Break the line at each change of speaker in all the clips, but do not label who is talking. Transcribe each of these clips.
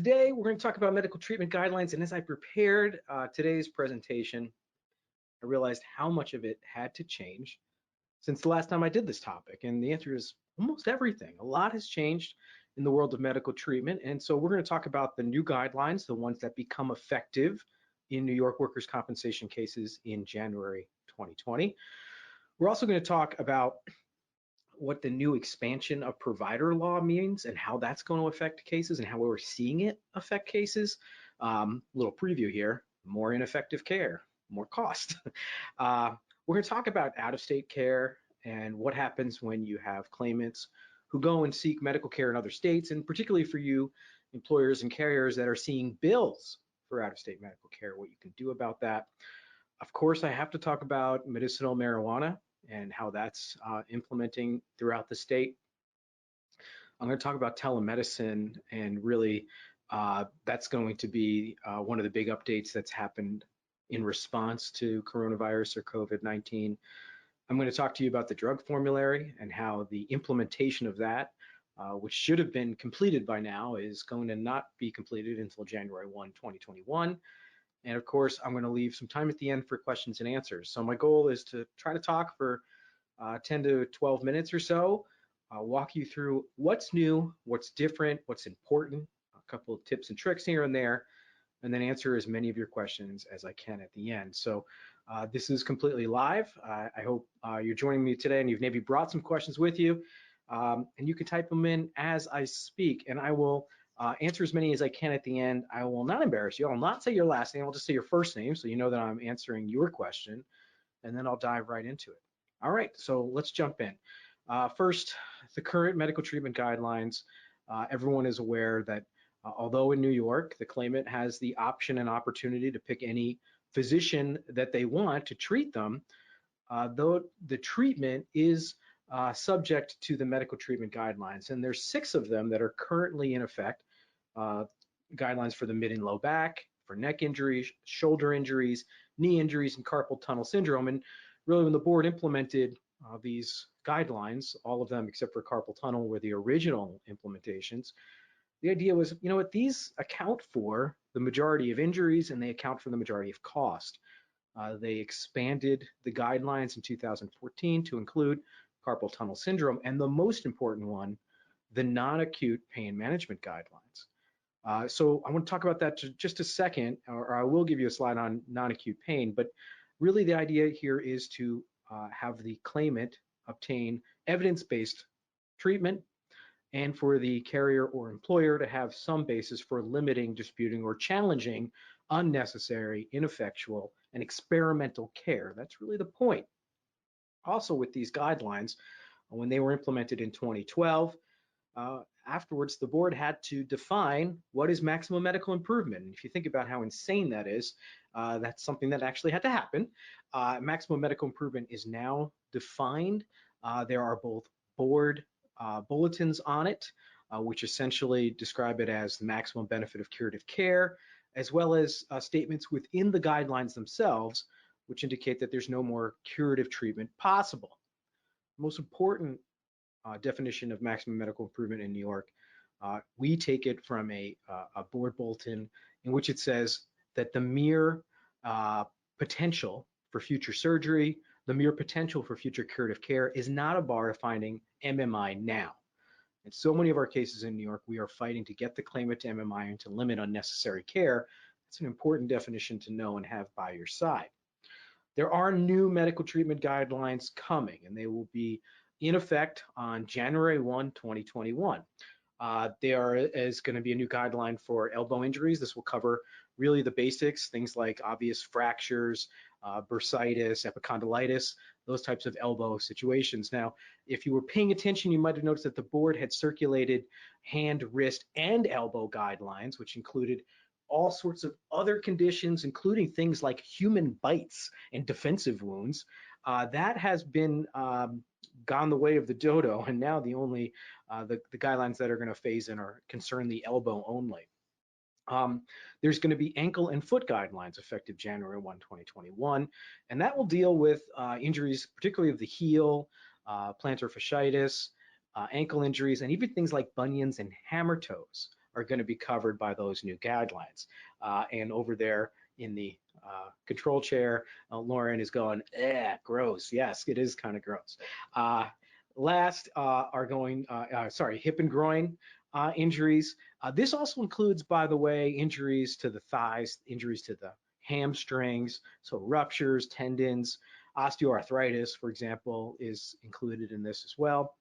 Today, we're going to talk about medical treatment guidelines, and as I prepared today's presentation, I realized how much of it had to change since the last time I did this topic, and the answer is almost everything. A lot has changed in the world of medical treatment, and so we're going to talk about the new guidelines, the ones that become effective in New York workers' compensation cases in January 2020. We're also going to talk about what the new expansion of provider law means and how that's going to affect cases and how we're seeing it affect cases. Little preview here: more ineffective care, more cost. We're going to talk about out-of-state care and what happens when you have claimants who go and seek medical care in other states, and particularly for you employers and carriers that are seeing bills for out-of-state medical care, what you can do about that. Of course, I have to talk about medicinal marijuana and how that's implementing throughout the state. I'm going to talk about telemedicine, and really that's going to be one of the big updates that's happened in response to coronavirus or COVID-19. I'm going to talk to you about the drug formulary and how the implementation of that, which should have been completed by now, is going to not be completed until January 1, 2021. And of course, I'm going to leave some time at the end for questions and answers. So my goal is to try to talk for 10 to 12 minutes or so, walk you through what's new, what's different, what's important, a couple of tips and tricks here and there, and then answer as many of your questions as I can at the end. So this is completely live. I hope you're joining me today and you've maybe brought some questions with you, and you can type them in as I speak, and I will answer as many as I can at the end. I will not embarrass you. I'll not say your last name. I'll just say your first name so you know that I'm answering your question, and then I'll dive right into it. All right, so let's jump in. First, the current medical treatment guidelines. Everyone is aware that although in New York, the claimant has the option and opportunity to pick any physician that they want to treat them, though the treatment is subject to the medical treatment guidelines, and there's 6 of them that are currently in effect. Guidelines for the mid and low back, for neck injuries, shoulder injuries, knee injuries, and carpal tunnel syndrome. And really, when the board implemented these guidelines, all of them except for carpal tunnel were the original implementations, the idea was, you know what, these account for the majority of injuries and they account for the majority of cost. They expanded the guidelines in 2014 to include carpal tunnel syndrome, and the most important one, the non-acute pain management guidelines. So I want to talk about that just a second, or I will give you a slide on non-acute pain, but really the idea here is to have the claimant obtain evidence-based treatment, and for the carrier or employer to have some basis for limiting, disputing, or challenging unnecessary, ineffectual, and experimental care. That's really the point. Also, with these guidelines, when they were implemented in 2012, afterwards the board had to define what is maximum medical improvement. And if you think about how insane that is, that's something that actually had to happen. Maximum medical improvement is now defined. There are both board bulletins on it, which essentially describe it as the maximum benefit of curative care, as well as statements within the guidelines themselves, which indicate that there's no more curative treatment possible. The most important definition of maximum medical improvement in New York, we take it from a board bulletin in which it says that the mere potential for future surgery, the mere potential for future curative care is not a bar to finding MMI now. In so many of our cases in New York, we are fighting to get the claimant to MMI and to limit unnecessary care. It's an important definition to know and have by your side. There are new medical treatment guidelines coming, and they will be in effect on January 1, 2021. There is going to be a new guideline for elbow injuries. This will cover really the basics, things like obvious fractures, bursitis, epicondylitis, those types of elbow situations. Now, if you were paying attention, you might have noticed that the board had circulated hand, wrist, and elbow guidelines, which included all sorts of other conditions, including things like human bites and defensive wounds. That has been gone the way of the dodo, and now the only the guidelines that are going to phase in are concern the elbow only. There's going to be ankle and foot guidelines effective January 1, 2021, and that will deal with injuries, particularly of the heel, plantar fasciitis, ankle injuries, and even things like bunions and hammer toes. are going to be covered by those new guidelines. And over there in the control chair, Lauren is going, gross. Yes, it is kind of gross. Last are going, hip and groin injuries. This also includes, by the way, injuries to the thighs, injuries to the hamstrings, so ruptures, tendons, osteoarthritis, for example, is included in this as well.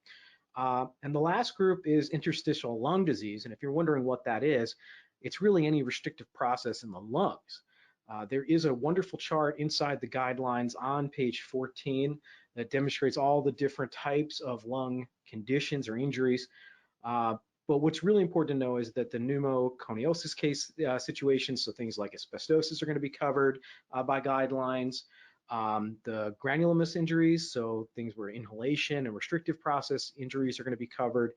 And the last group is interstitial lung disease. And if you're wondering what that is, it's really any restrictive process in the lungs. There is a wonderful chart inside the guidelines on page 14 that demonstrates all the different types of lung conditions or injuries. But what's really important to know is that the pneumoconiosis case situations, so things like asbestosis, are going to be covered by guidelines. The granulomatous injuries, so things where inhalation and restrictive process injuries are going to be covered.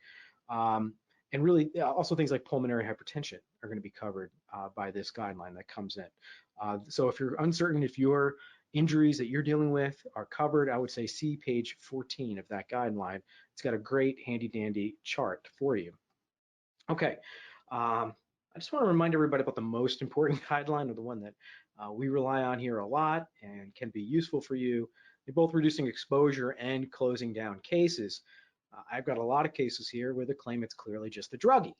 And really also things like pulmonary hypertension are going to be covered by this guideline that comes in. So if you're uncertain if your injuries that you're dealing with are covered, I would say see page 14 of that guideline. It's got a great handy dandy chart for you. Okay, I just want to remind everybody about the most important guideline, or the one that we rely on here a lot and can be useful for you in both reducing exposure and closing down cases. I've got a lot of cases here where the claimant's clearly just a druggie.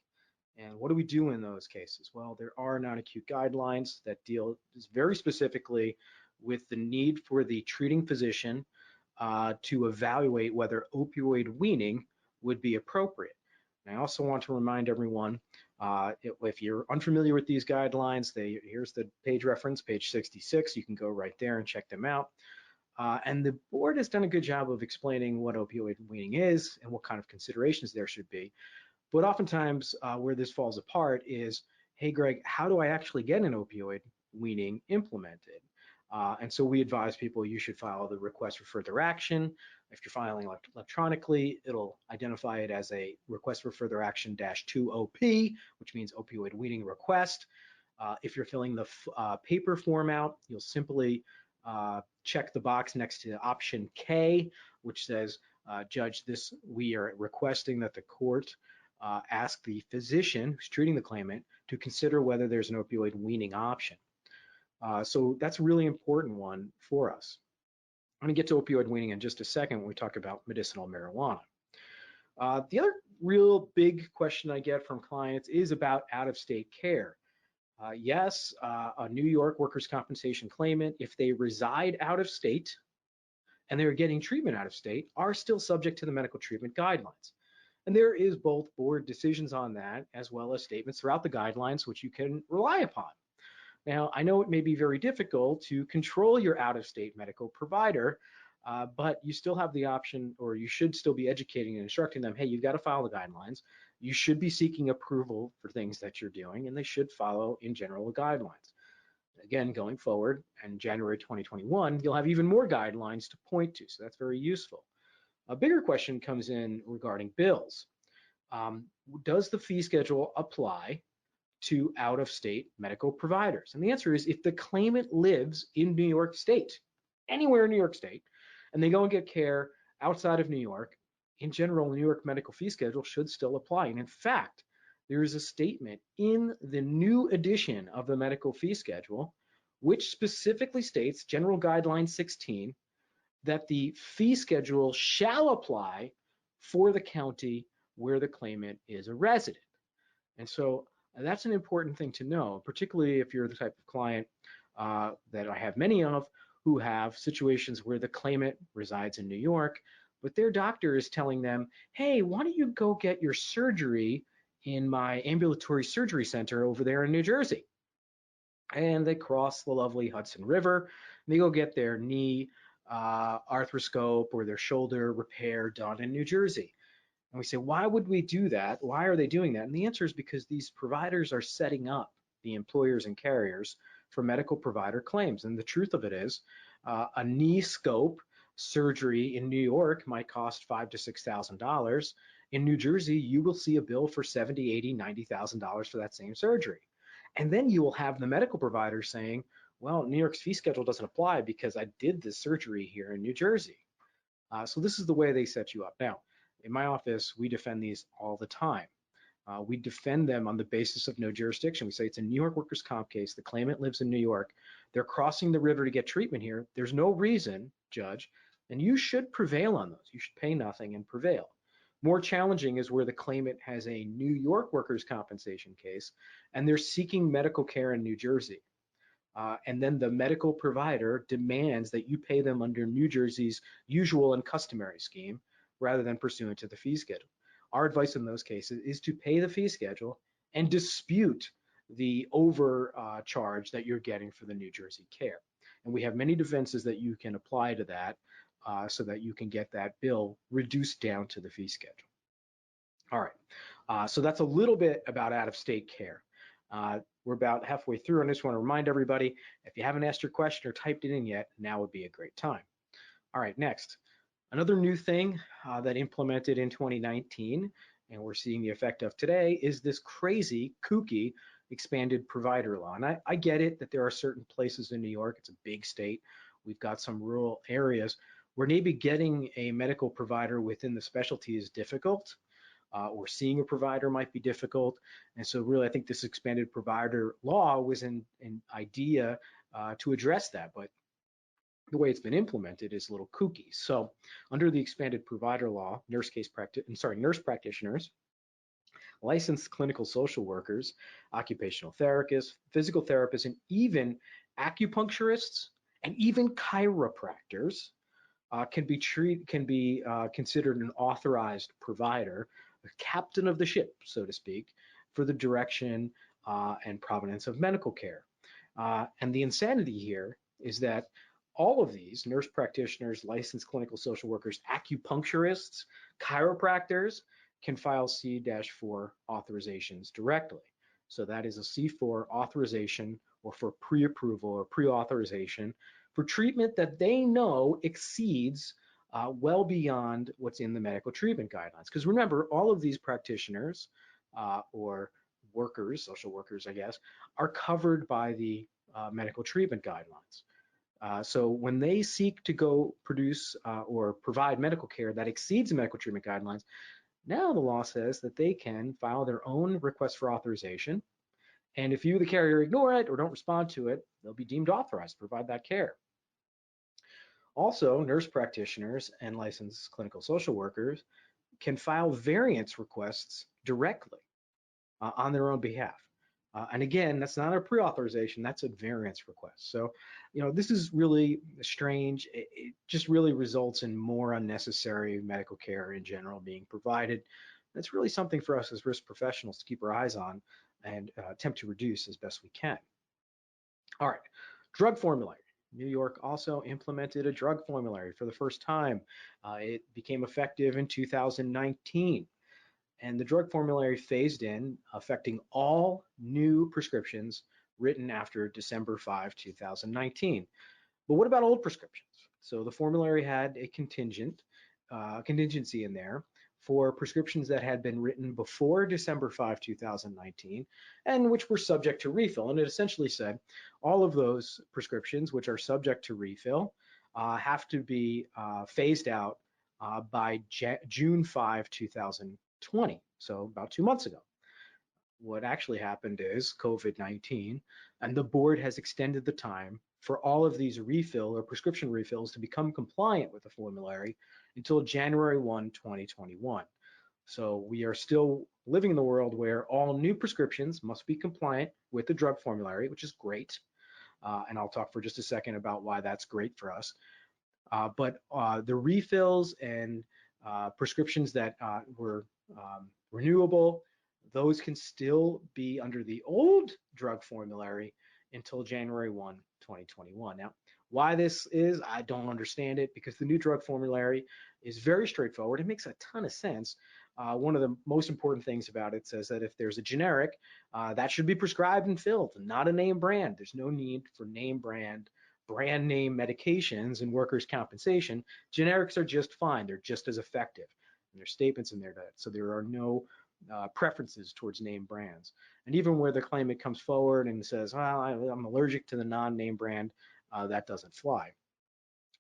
And what do we do in those cases? Well, there are non-acute guidelines that deal very specifically with the need for the treating physician to evaluate whether opioid weaning would be appropriate. And I also want to remind everyone, if you're unfamiliar with these guidelines, here's the page reference, page 66. You can go right there and check them out. And the board has done a good job of explaining what opioid weaning is and what kind of considerations there should be. But oftentimes where this falls apart is, hey, Greg, how do I actually get an opioid weaning implemented? And so we advise people you should file the request for further action. If you're filing electronically, it'll identify it as a request for further action -2OP, which means opioid weaning request. If you're filling the paper form out, you'll simply check the box next to option K, which says, Judge, we are requesting that the court ask the physician who's treating the claimant to consider whether there's an opioid weaning option. So that's a really important one for us. I'm going to get to opioid weaning in just a second when we talk about medicinal marijuana. The other real big question I get from clients is about out-of-state care. Yes, a New York workers' compensation claimant, if they reside out of state and they're getting treatment out of state, are still subject to the medical treatment guidelines. And there is both board decisions on that as well as statements throughout the guidelines which you can rely upon. Now, I know it may be very difficult to control your out-of-state medical provider, but you still have the option, or you should still be educating and instructing them, hey, you've got to follow the guidelines. You should be seeking approval for things that you're doing, and they should follow, in general, the guidelines. Again, going forward, in January 2021, you'll have even more guidelines to point to, so that's very useful. A bigger question comes in regarding bills. Does the fee schedule apply to out-of-state medical providers? And the answer is, if the claimant lives in New York State, anywhere in New York State, and they go and get care outside of New York, in general, the New York medical fee schedule should still apply. And in fact, there is a statement in the new edition of the medical fee schedule, which specifically states, General Guideline 16, that the fee schedule shall apply for the county where the claimant is a resident. And so that's an important thing to know, particularly if you're the type of client that I have many of, who have situations where the claimant resides in New York, but their doctor is telling them, hey, why don't you go get your surgery in my ambulatory surgery center over there in New Jersey? And they cross the lovely Hudson River, and they go get their knee arthroscope or their shoulder repair done in New Jersey. And we say, why would we do that? Why are they doing that? And the answer is because these providers are setting up the employers and carriers for medical provider claims. And the truth of it is, a knee scope surgery in New York might cost $5,000 to $6,000. In New Jersey, you will see a bill for $70,000, $80,000, $90,000 for that same surgery. And then you will have the medical provider saying, well, New York's fee schedule doesn't apply because I did this surgery here in New Jersey. So this is the way they set you up. Now, in my office, we defend these all the time. We defend them on the basis of no jurisdiction. We say it's a New York workers' comp case. The claimant lives in New York. They're crossing the river to get treatment here. There's no reason, judge, and you should prevail on those. You should pay nothing and prevail. More challenging is where the claimant has a New York workers' compensation case and they're seeking medical care in New Jersey. And then the medical provider demands that you pay them under New Jersey's usual and customary scheme rather than pursuant to the fee schedule. Our advice in those cases is to pay the fee schedule and dispute the overcharge that you're getting for the New Jersey care. And we have many defenses that you can apply to that so that you can get that bill reduced down to the fee schedule. All right, so that's a little bit about out-of-state care. We're about halfway through, and I just want to remind everybody, if you haven't asked your question or typed it in yet, now would be a great time. All right, next. Another new thing that implemented in 2019, and we're seeing the effect of today, is this crazy, kooky, expanded provider law. And I get it that there are certain places in New York, it's a big state, we've got some rural areas where maybe getting a medical provider within the specialty is difficult, or seeing a provider might be difficult. And so really, I think this expanded provider law was an idea to address that, but the way it's been implemented is a little kooky. So under the expanded provider law, nurse practitioners, licensed clinical social workers, occupational therapists, physical therapists, and even acupuncturists and even chiropractors can be considered an authorized provider, a captain of the ship, so to speak, for the direction and provenance of medical care. And the insanity here is that all of these nurse practitioners, licensed clinical social workers, acupuncturists, chiropractors can file C-4 authorizations directly. So that is a C4 authorization or for pre-approval or pre-authorization for treatment that they know exceeds well beyond what's in the medical treatment guidelines. Because remember, all of these practitioners or workers, social workers, I guess, are covered by the medical treatment guidelines. So when they seek to go produce or provide medical care that exceeds the medical treatment guidelines, now the law says that they can file their own request for authorization. And if you, the carrier, ignore it or don't respond to it, they'll be deemed authorized to provide that care. Also, nurse practitioners and licensed clinical social workers can file variance requests directly on their own behalf. And again, that's not a pre-authorization, that's a variance request. So, you know, this is really strange. It just really results in more unnecessary medical care in general being provided. That's really something for us as risk professionals to keep our eyes on and attempt to reduce as best we can. All right, drug formulary. New York also implemented a drug formulary for the first time. It became effective in 2019. And the drug formulary phased in, affecting all new prescriptions written after December 5, 2019. But what about old prescriptions? So the formulary had a contingency in there for prescriptions that had been written before December 5, 2019, and which were subject to refill. And it essentially said all of those prescriptions which are subject to refill have to be phased out by June 5, 2020, so about 2 months ago. What actually happened is COVID-19, and the board has extended the time for all of these refill or prescription refills to become compliant with the formulary until January 1, 2021. So we are still living in the world where all new prescriptions must be compliant with the drug formulary, which is great. And I'll talk for just a second about why that's great for us. But the refills and prescriptions that were renewable, those can still be under the old drug formulary until January 1, 2021. Now, why this is, I don't understand it, because the new drug formulary is very straightforward. It makes a ton of sense. One of the most important things about it says that if there's a generic, that should be prescribed and filled, not a name brand. There's no need for name brand name medications and workers' compensation. Generics are just fine. They're just as effective. And there's statements in there that, so there are no preferences towards name brands. And even where the claimant comes forward and says, well, I'm allergic to the non-name brand, that doesn't fly.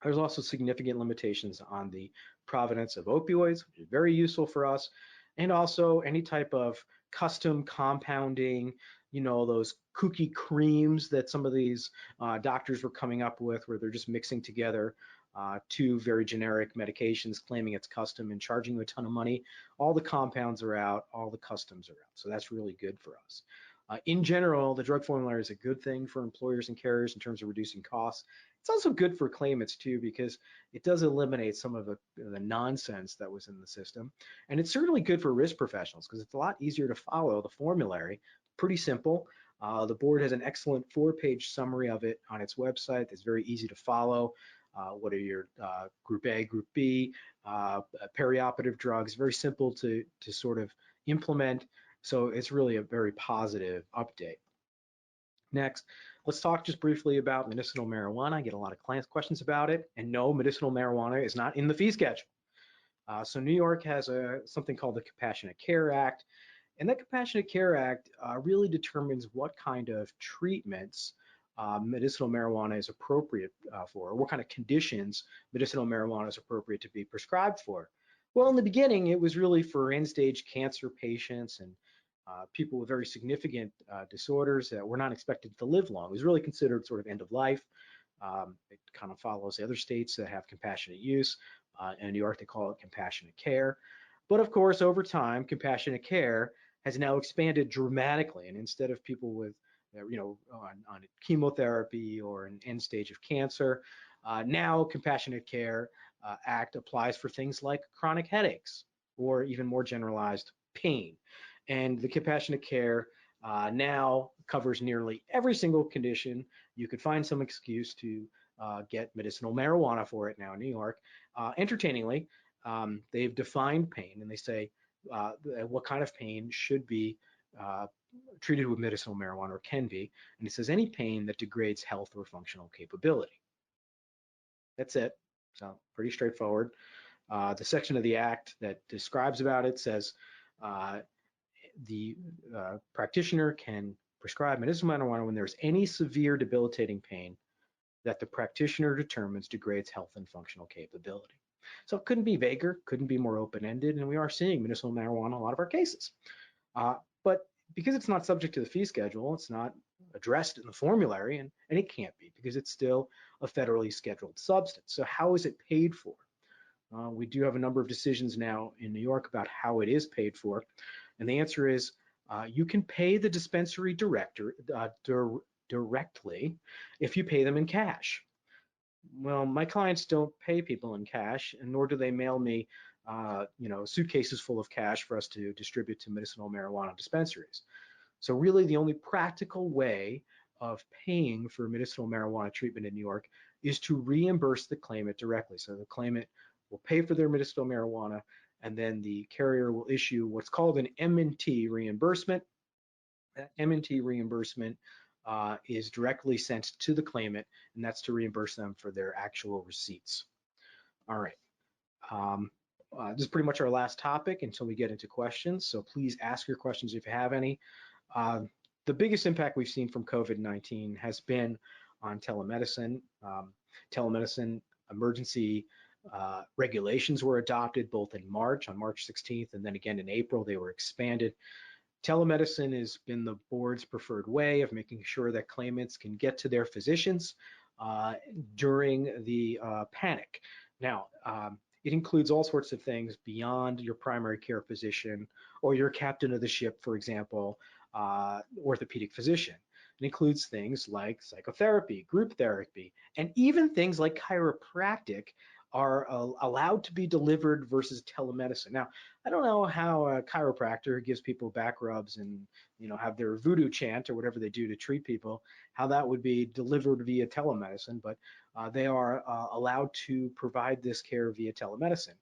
There's also significant limitations on the provenance of opioids, which is very useful for us, and also any type of custom compounding, you know, those kooky creams that some of these doctors were coming up with, where they're just mixing together two very generic medications, claiming it's custom and charging you a ton of money. All the compounds are out, all the customs are out. So that's really good for us. In general, the drug formulary is a good thing for employers and carriers in terms of reducing costs. It's also good for claimants too, because it does eliminate some of the nonsense that was in the system. And it's certainly good for risk professionals because it's a lot easier to follow the formulary. Pretty simple. The board has an excellent 4-page summary of it on its website that's very easy to follow. What are your group A, group B, perioperative drugs, very simple to sort of implement. So it's really a very positive update. Next, let's talk just briefly about medicinal marijuana. I get a lot of clients questions about it. And no, medicinal marijuana is not in the fee schedule. So New York has something called the Compassionate Care Act. And that Compassionate Care Act really determines what kind of treatments medicinal marijuana is appropriate for, or what kind of conditions medicinal marijuana is appropriate to be prescribed for. Well, in the beginning, it was really for end-stage cancer patients and people with very significant disorders that were not expected to live long. It was really considered sort of end of life. It kind of follows the other states that have compassionate use. In New York, they call it compassionate care. But of course, over time, compassionate care has now expanded dramatically. And instead of people with, you know, on chemotherapy or an end stage of cancer, now Compassionate Care Act applies for things like chronic headaches or even more generalized pain. And the compassionate care now covers nearly every single condition. You could find some excuse to get medicinal marijuana for it now in New York. Entertainingly, they've defined pain, and they say what kind of pain should be treated with medicinal marijuana, or can be. And it says any pain that degrades health or functional capability. That's it. So pretty straightforward. The section of the act that describes about it says the practitioner can prescribe medicinal marijuana when there's any severe debilitating pain that the practitioner determines degrades health and functional capability. So it couldn't be vaguer, couldn't be more open-ended, and we are seeing medicinal marijuana in a lot of our cases. But because it's not subject to the fee schedule, it's not addressed in the formulary, and it can't be because it's still a federally scheduled substance. So how is it paid for? We do have a number of decisions now in New York about how it is paid for. And the answer is you can pay the dispensary directly if you pay them in cash. Well, my clients don't pay people in cash, and nor do they mail me you know, suitcases full of cash for us to distribute to medicinal marijuana dispensaries. So really the only practical way of paying for medicinal marijuana treatment in New York is to reimburse the claimant directly. So the claimant will pay for their medicinal marijuana, and then the carrier will issue what's called an M&T reimbursement. That M&T reimbursement is directly sent to the claimant, and that's to reimburse them for their actual receipts. All right. This is pretty much our last topic until we get into questions. So please ask your questions if you have any. The biggest impact we've seen from COVID-19 has been on telemedicine. Telemedicine emergency regulations were adopted both in March, on March 16th, and then again in April, they were expanded. Telemedicine has been the board's preferred way of making sure that claimants can get to their physicians during the panic. Now, it includes all sorts of things beyond your primary care physician or your captain of the ship, for example, orthopedic physician. It includes things like psychotherapy, group therapy, and even things like chiropractic are allowed to be delivered versus telemedicine. Now, I don't know how a chiropractor gives people back rubs and, you know, have their voodoo chant or whatever they do to treat people, how that would be delivered via telemedicine, but they are allowed to provide this care via telemedicine.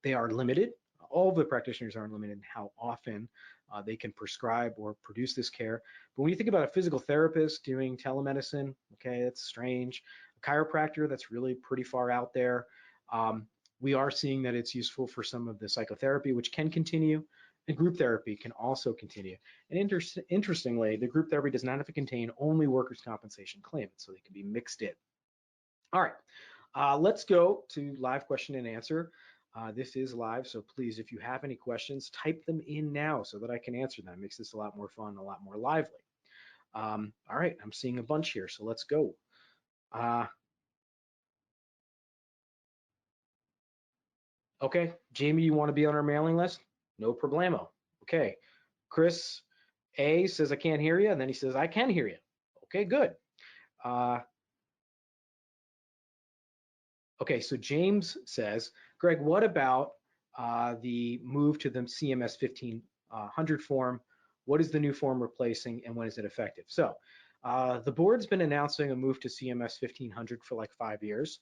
They are limited. All the practitioners are limited in how often they can prescribe or produce this care. But when you think about a physical therapist doing telemedicine, okay, that's strange. A chiropractor, that's really pretty far out there. We are seeing that it's useful for some of the psychotherapy, which can continue, and group therapy can also continue. And interestingly, the group therapy does not have to contain only workers' compensation claimants, so they can be mixed in. All right, let's go to live question and answer. This is live, so please, if you have any questions, type them in now so that I can answer them. It makes this a lot more fun, a lot more lively. All right, I'm seeing a bunch here, so let's go. Okay, Jamie, you want to be on our mailing list? No problemo. Okay, Chris A says I can't hear you, and then he says I can hear you. Okay, good. Okay, so James says, Greg, what about the move to the CMS 1500 form? What is the new form replacing, and when is it effective? So the board's been announcing a move to CMS 1500 for like 5 years.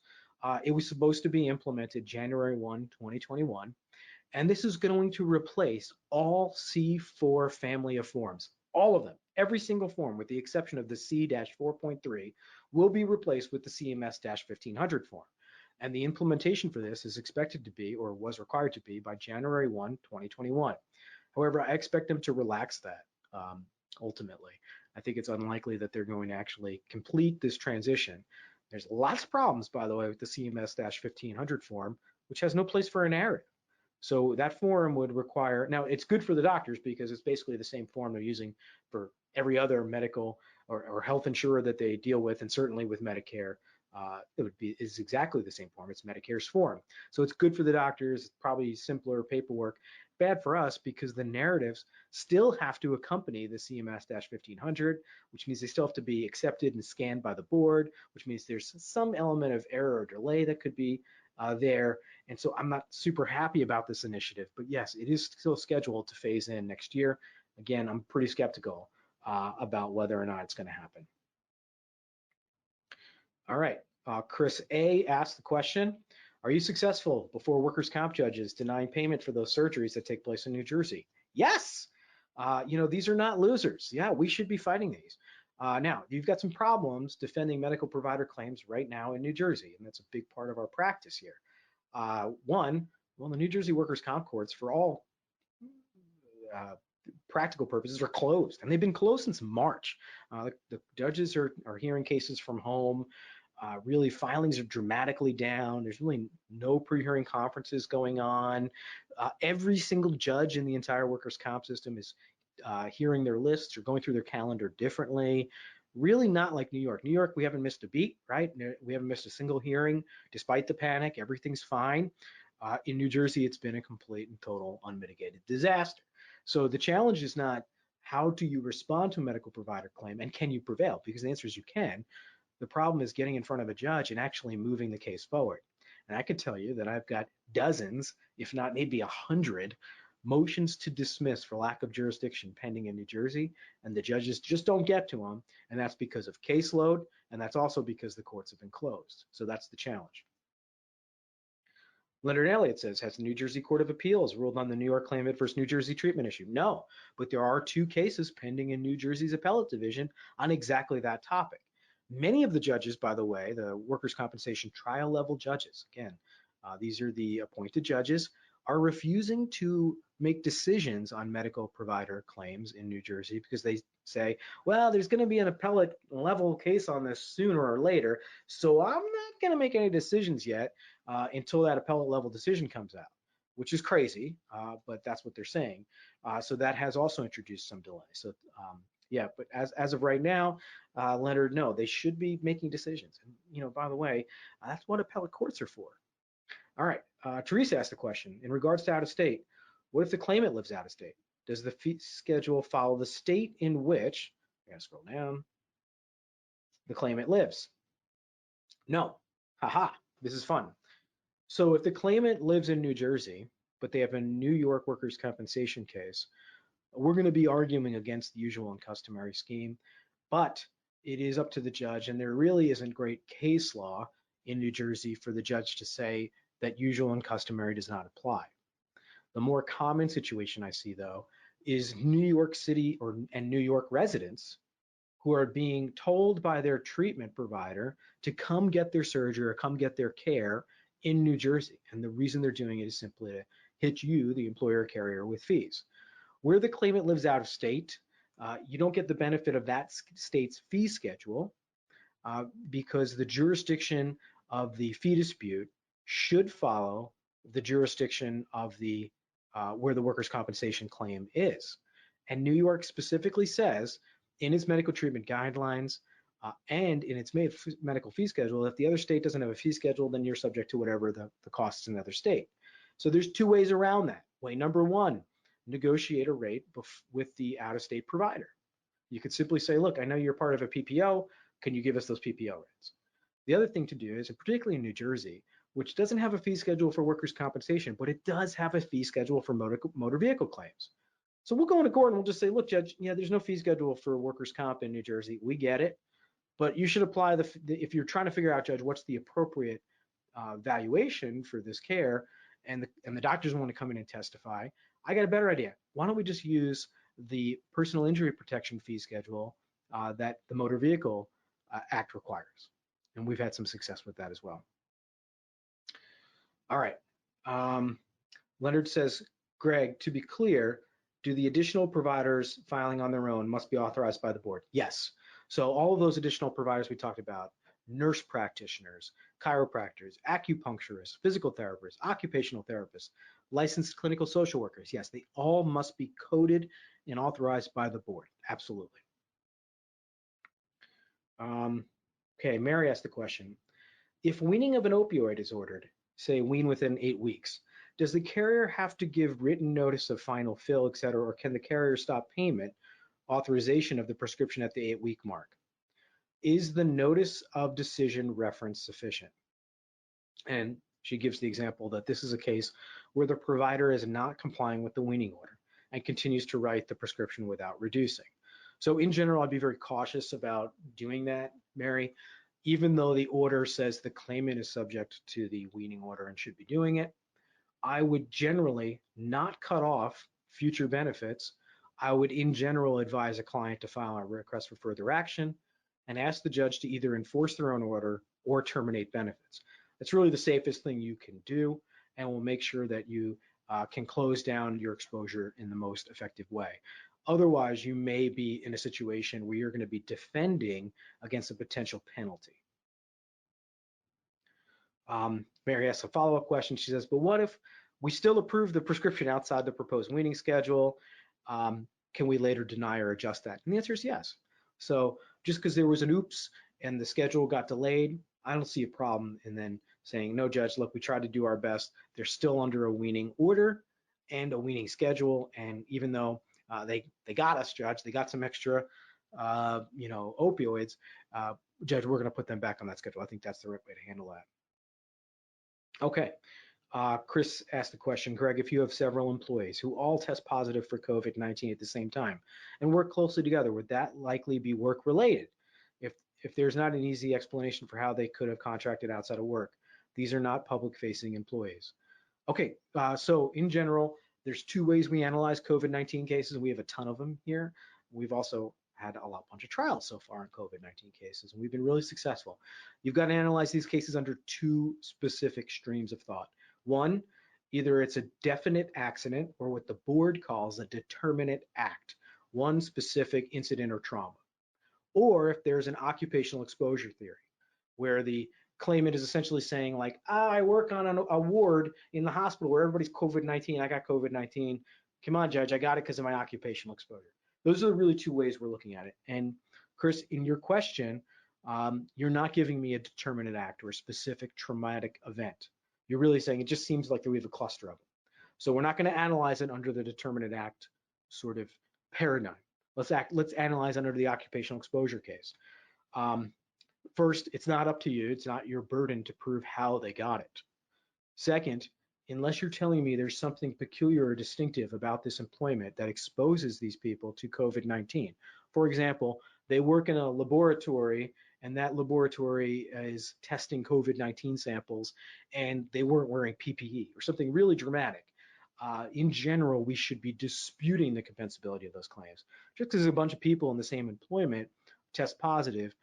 It was supposed to be implemented January 1, 2021. And this is going to replace all C4 family of forms. All of them, every single form, with the exception of the C-4.3, will be replaced with the CMS-1500 form. And the implementation for this is expected to be, or was required to be, by January 1, 2021. However, I expect them to relax that ultimately. I think it's unlikely that they're going to actually complete this transition. There's lots of problems, by the way, with the CMS-1500 form, which has no place for a narrative. So that form would require, now it's good for the doctors because it's basically the same form they're using for every other medical or health insurer that they deal with, and certainly with Medicare, is exactly the same form. It's Medicare's form. So it's good for the doctors, probably simpler paperwork. Bad for us because the narratives still have to accompany the CMS-1500, which means they still have to be accepted and scanned by the board, which means there's some element of error or delay that could be there. And so I'm not super happy about this initiative, but yes, it is still scheduled to phase in next year. Again, I'm pretty skeptical about whether or not it's going to happen. All right, Chris A asked the question, are you successful before workers' comp judges denying payment for those surgeries that take place in New Jersey? Yes. These are not losers. Yeah, we should be fighting these. Now, you've got some problems defending medical provider claims right now in New Jersey, and that's a big part of our practice here. One, well, the New Jersey workers' comp courts, for all practical purposes, are closed, and they've been closed since March. The judges are hearing cases from home. Really, filings are dramatically down. There's really no pre-hearing conferences going on. Every single judge in the entire workers' comp system is hearing their lists or going through their calendar differently. Really not like New York. New York, we haven't missed a beat, right? We haven't missed a single hearing despite the panic. Everything's fine. In New Jersey, it's been a complete and total unmitigated disaster. So the challenge is not how do you respond to a medical provider claim and can you prevail? Because the answer is you can. The problem is getting in front of a judge and actually moving the case forward. And I can tell you that I've got dozens, if not maybe 100, motions to dismiss for lack of jurisdiction pending in New Jersey, and the judges just don't get to them, and that's because of caseload, and that's also because the courts have been closed. So that's the challenge. Leonard Elliott says, has the New Jersey Court of Appeals ruled on the New York claimant versus New Jersey treatment issue? No, but there are 2 cases pending in New Jersey's appellate division on exactly that topic. Many of the judges, by the way, the workers' compensation trial level judges, again, these are the appointed judges, are refusing to make decisions on medical provider claims in New Jersey because they say, well, there's going to be an appellate level case on this sooner or later, so I'm not going to make any decisions yet until that appellate level decision comes out, which is crazy, but that's what they're saying. So that has also introduced some delay. So yeah, but as of right now, Leonard, no, they should be making decisions. And by the way, that's what appellate courts are for. All right, Teresa asked the question, in regards to out of state, what if the claimant lives out of state? Does the fee schedule follow the state in which, I gotta scroll down, the claimant lives? No, haha, this is fun. So if the claimant lives in New Jersey, but they have a New York workers' compensation case, we're going to be arguing against the usual and customary scheme, but it is up to the judge, and there really isn't great case law in New Jersey for the judge to say that usual and customary does not apply. The more common situation I see, though, is New York City and New York residents who are being told by their treatment provider to come get their surgery or come get their care in New Jersey. And the reason they're doing it is simply to hit you, the employer carrier, with fees. Where the claimant lives out of state, you don't get the benefit of that state's fee schedule because the jurisdiction of the fee dispute should follow the jurisdiction of the where the workers' compensation claim is. And New York specifically says in its medical treatment guidelines and in its medical fee schedule, if the other state doesn't have a fee schedule, then you're subject to whatever the costs in the other state. So there's two ways around that. Way number one, negotiate a rate with the out-of-state provider. You could simply say, look, I know you're part of a PPO. Can you give us those PPO rates? The other thing to do is, and particularly in New Jersey, which doesn't have a fee schedule for workers' compensation, but it does have a fee schedule for motor vehicle claims. So we'll go into court and we'll just say, look, Judge, yeah, there's no fee schedule for workers' comp in New Jersey. We get it, but you should apply if you're trying to figure out, Judge, what's the appropriate valuation for this care, and the doctors want to come in and testify, I got a better idea. Why don't we just use the personal injury protection fee schedule that the Motor Vehicle Act requires? And we've had some success with that as well. All right. Leonard says, Greg, to be clear, do the additional providers filing on their own must be authorized by the board? Yes. So all of those additional providers we talked about, nurse practitioners, chiropractors, acupuncturists, physical therapists, occupational therapists, licensed clinical social workers, yes, they all must be coded and authorized by the board. Absolutely. Okay, Mary asked the question. If weaning of an opioid is ordered, say wean within 8 weeks, does the carrier have to give written notice of final fill, et cetera, or can the carrier stop payment authorization of the prescription at the 8-week mark? Is the notice of decision reference sufficient? And she gives the example that this is a case where the provider is not complying with the weaning order and continues to write the prescription without reducing. So in general, I'd be very cautious about doing that, Mary, even though the order says the claimant is subject to the weaning order and should be doing it. I would generally not cut off future benefits. I would in general advise a client to file a request for further action and ask the judge to either enforce their own order or terminate benefits. That's really the safest thing you can do, and will make sure that you can close down your exposure in the most effective way. Otherwise, you may be in a situation where you're going to be defending against a potential penalty. Mary asks a follow-up question. She says, but what if we still approve the prescription outside the proposed weaning schedule? Can we later deny or adjust that? And the answer is yes. So just because there was an oops and the schedule got delayed, I don't see a problem in then saying, no, Judge, look, we tried to do our best. They're still under a weaning order and a weaning schedule. And even though they got us, Judge, they got some extra, opioids, Judge, we're going to put them back on that schedule. I think that's the right way to handle that. Okay, Chris asked the question, Greg, if you have several employees who all test positive for COVID-19 at the same time and work closely together, would that likely be work-related? If there's not an easy explanation for how they could have contracted outside of work, these are not public-facing employees. Okay, so in general, there's two ways we analyze COVID-19 cases. We have a ton of them here. We've also had a bunch of trials so far in COVID-19 cases, and we've been really successful. You've got to analyze these cases under two specific streams of thought. One, either it's a definite accident or what the board calls a determinate act, one specific incident or trauma. Or if there's an occupational exposure theory, where the claimant is essentially saying like, I work on a ward in the hospital where everybody's COVID-19, I got COVID-19. Come on, Judge, I got it because of my occupational exposure. Those are the really two ways we're looking at it. And Chris, in your question, you're not giving me a determinate act or a specific traumatic event. You're really saying it just seems like that we have a cluster of them. So we're not going to analyze it under the determinate act sort of paradigm. Let's analyze under the occupational exposure case. First, it's not up to you. It's not your burden to prove how they got it. Second, unless you're telling me there's something peculiar or distinctive about this employment that exposes these people to COVID-19. For example, they work in a laboratory and that laboratory is testing COVID-19 samples and they weren't wearing PPE or something really dramatic. In general, we should be disputing the compensability of those claims. Just because a bunch of people in the same employment test positive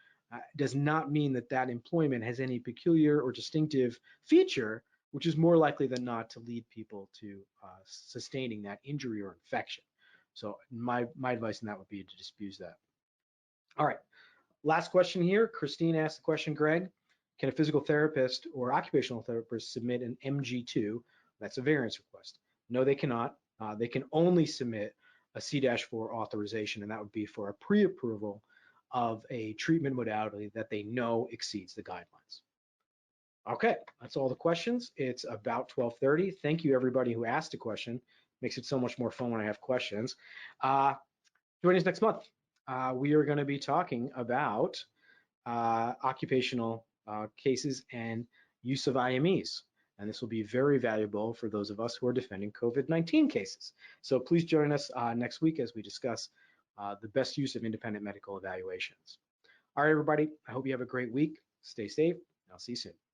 does not mean that that employment has any peculiar or distinctive feature, which is more likely than not to lead people to sustaining that injury or infection. So my advice on that would be to dispute that. All right, last question here. Christine asked the question, Greg, can a physical therapist or occupational therapist submit an MG2 That's a variance request. No, they cannot. They can only submit a C-4 authorization, and that would be for a pre-approval of a treatment modality that they know exceeds the guidelines. Okay, that's all the questions. It's about 12:30. Thank you, everybody who asked a question. Makes it so much more fun when I have questions. Join us next month. We are going to be talking about occupational cases and use of IMEs. And this will be very valuable for those of us who are defending COVID-19 cases. So please join us next week as we discuss the best use of independent medical evaluations. All right, everybody, I hope you have a great week. Stay safe. I'll see you soon.